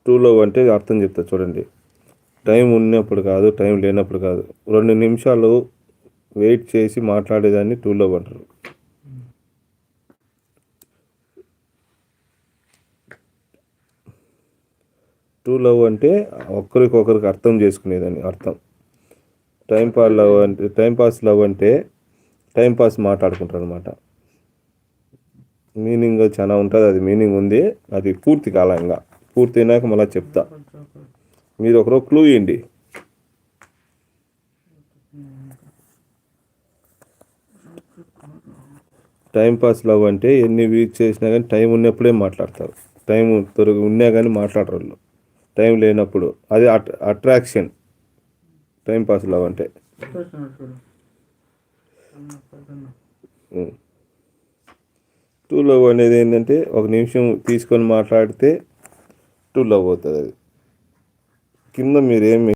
True love అంటే అర్థం చెప్తా చూడండి. టైం ఉన్నప్పుడు కాదు, టైం లేనప్పుడు కాదు. 2 నిమిషాలు వెయిట్ చేసి మాట్లాడేదాన్ని ట్రూ లవ్ అంటారు. ట్రూ లవ్ అంటే ఒకరికొకరికి అర్థం చేసుకునేదని అర్థం. టైం పాస్ అంటే టైం పాస్ మాట్లాడుకుంటారు అనమాట. మీనింగ్ చాలా ఉంటుంది, అది మీనింగ్ ఉంది. అది పూర్తి కాలం ఇంకా పూర్తి అయినాక మళ్ళీ చెప్తా. మీరు ఒకరోజు క్లూ ఇవ్వండి. టైం పాస్ లవ్ అంటే ఎన్ని వీక్ చేసినా కానీ టైం ఉన్నప్పుడే మాట్లాడతారు. టైం త్వరగా ఉన్నా కానీ మాట్లాడరు వాళ్ళు. టైం లేనప్పుడు అది అట్రాక్షన్. టైం పాస్ లవ్ అంటే ట్రూ లవ్ అనేది ఏంటంటే ఒక నిమిషం తీసుకొని మాట్లాడితే ట్రూ లవ్ అవుతుంది. అది కింద మీరేమి